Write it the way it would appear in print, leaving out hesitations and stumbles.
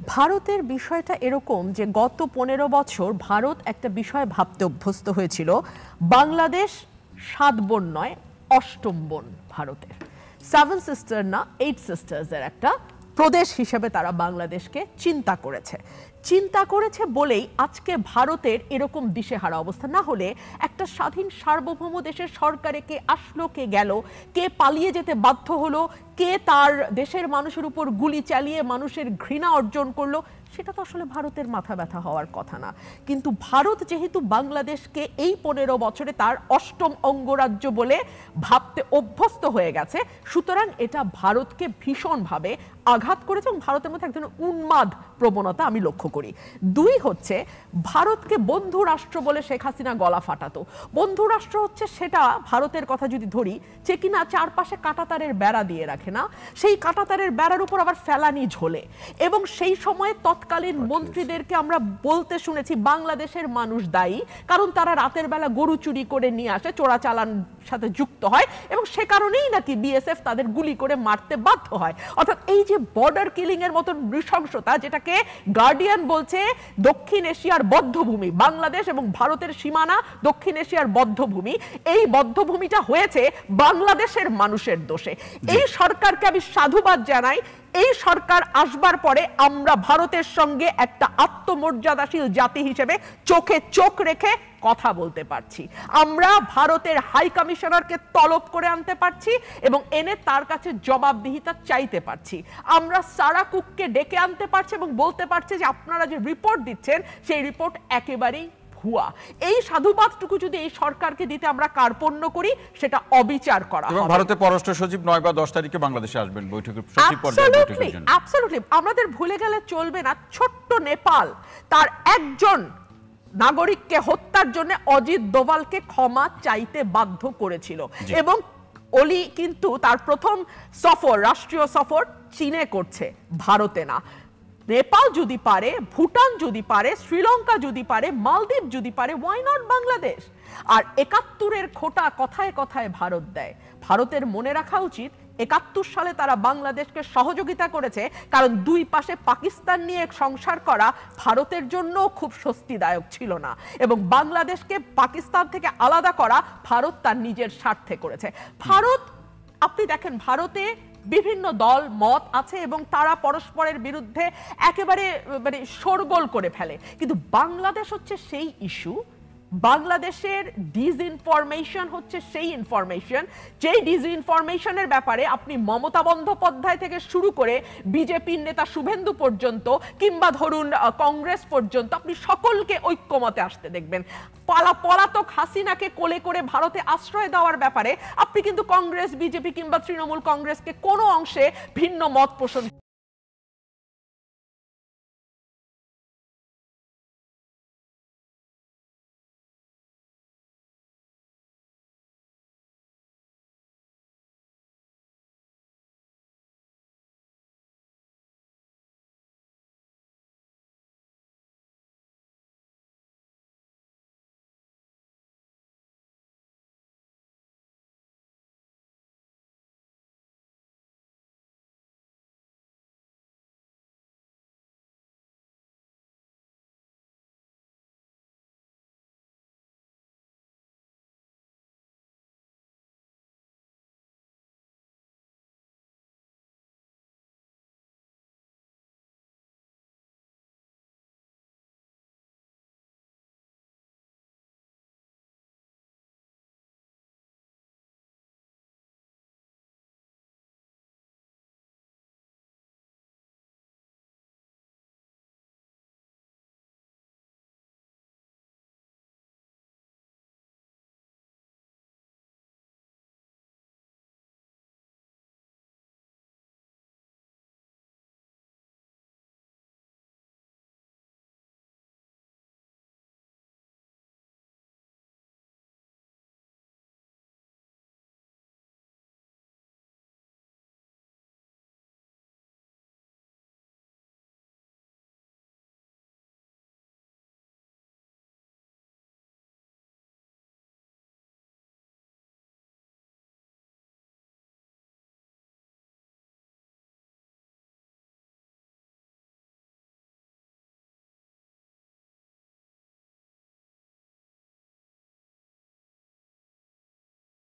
ভারতের বিষয়টা এরকম যে গত 15 বছর ভারত একটা বিষয় ভাবতে অভ্যস্ত হয়েছিল, বাংলাদেশ 7 বোন নয় 8ম বোন ভারতের। 7 সিস্টার না 8 সিস্টার্সের একটা প্রদেশ হিসেবে তারা বাংলাদেশকে চিন্তা করেছে বলেই আজকে ভারতের এরকম দিশেহারা অবস্থা। না হলে একটা স্বাধীন সার্বভৌম দেশের সরকারে কে আসলো কে গেল, কে পালিয়ে যেতে বাধ্য হলো, কে তার দেশের মানুষের উপর গুলি চালিয়ে মানুষের ঘৃণা অর্জন করলো, সেটা তো আসলে ভারতের মাথা ব্যথা হওয়ার কথা না। কিন্তু ভারত যেহেতু বাংলাদেশকে এই 15 বছরে তার 8ম অঙ্গরাজ্য বলে ভাবতে অভ্যস্ত হয়ে গেছে, সুতরাং এটা ভারতকে ভীষণভাবে আঘাত করেছে এবং ভারতের মধ্যে এক ধরনের উন্মাদ প্রবণতা আমি লক্ষ্য করি। 2 হচ্ছে ভারতকে বন্ধু রাষ্ট্র বলে শেখ হাসিনা গলা ফাটাতো। বন্ধু রাষ্ট্র হচ্ছে সেটা, ভারতের কথা যদি ধরি, যে কিনা চারপাশে কাঁটাতারের বেড়া দিয়ে রাখে না, সেই কাঁটাতারের বেড়ার উপর আবার ফেলানি ঝোলে। এবং সেই সময় তৎকালীন মন্ত্রীদেরকে আমরা বলতে শুনেছি বাংলাদেশের মানুষ দায়ী, কারণ তারা রাতের বেলা গরু চুরি করে নিয়ে আসে, চোরাচালান সাথে যুক্ত হয় এবং সে কারণেই নাকি বিএসএফ তাদের গুলি করে মারতে বাধ্য হয়। অর্থাৎ এই যে বর্ডার কিলিং এর মতন নৃশংসতা, যেটাকে গার্ডিয়ান বলছে দক্ষিণ এশিয়ার বদ্ধভূমি, বাংলাদেশ এবং ভারতের সীমানা দক্ষিণ এশিয়ার বদ্ধভূমি, এই বদ্ধভূমিটা হয়েছে বাংলাদেশের মানুষের দোষে। এই সরকারকে আমি সাধুবাদ জানাই। এই সরকার আসবার পরে আমরা ভারতের সঙ্গে একটা আত্মমর্যাদাশীল জাতি হিসেবে চোখে চোখ রেখে কথা বলতে পারছি। আমরা ভারতের হাই কমিশনারকে তলব করে আনতে পারছি এবং এনে তার কাছে জবাবদিহিতা চাইতে পারছি। আমরা সারা কুককে ডেকে আনতে পারছি এবং বলতে পারছি যে আপনারা যে রিপোর্ট দিচ্ছেন সেই রিপোর্ট একেবারেই ভুয়া। এই সাধুবাদটুকু যদি এই সরকারকে দিতে আমরা কার্পণ্য করি, সেটা অবিচার করা হবে। এবং ভারতের পররাষ্ট্র সচিব 9 বা 10 তারিখে বাংলাদেশে আসবেন বৈঠকের সচিব পর্যায়ে বৈঠকের জন্য। অ্যাবসলিউটলি আমাদের ভুলে গেলে চলবে না, ছোট্ট নেপাল তার একজন নাগরিককে হত্যার জন্য অজিত দোভালকে ক্ষমা চাইতে বাধ্য করেছিল এবং ওলি কিন্তু তার প্রথম সফর, রাষ্ট্রীয় সফর চীনে করছে, ভারতে না। নেপাল যদি পারে, ভুটান যদি পারে, শ্রীলঙ্কা যদি পারে, মালদ্বীপ যদি পারে, ওয়াই নট বাংলাদেশ? আর 71-এর খোটা কথায় কথায় ভারত দেয়। ভারতের মনে রাখা উচিত 71 সালে তারা বাংলাদেশকে সহযোগিতা করেছে, কারণ 2 পাশে পাকিস্তান নিয়ে সংসার করা ভারতের জন্য খুব স্বস্তিদায়ক ছিল না এবং বাংলাদেশকে পাকিস্তান থেকে আলাদা করা ভারত তার নিজের স্বার্থে করেছে। ভারত, আপনি দেখেন, ভারতে বিভিন্ন দল মত আছে এবং তারা পরস্পরের বিরুদ্ধে একেবারে শোরগোল করে ফেলে, কিন্তু বাংলাদেশ হচ্ছে সেই ইস্যু, বাংলাদেশের ডিসইনফরমেশন হচ্ছে সেই ইনফরমেশন, যেই ডিসইনফরমেশনের ব্যাপারে আপনি মমতা বন্দ্যোপাধ্যায় থেকে শুরু করে বিজেপির নেতা শুভেন্দু পর্যন্ত কিংবা ধরুন কংগ্রেস পর্যন্ত আপনি সকলকে ঐক্যমতে আসতে দেখবেন। পলাতক হাসিনাকে কোলে করে ভারতে আশ্রয় দেওয়ার ব্যাপারে আপনি কিন্তু কংগ্রেস, বিজেপি কিংবা তৃণমূল কংগ্রেসকে কোনো অংশে ভিন্ন মত পোষণ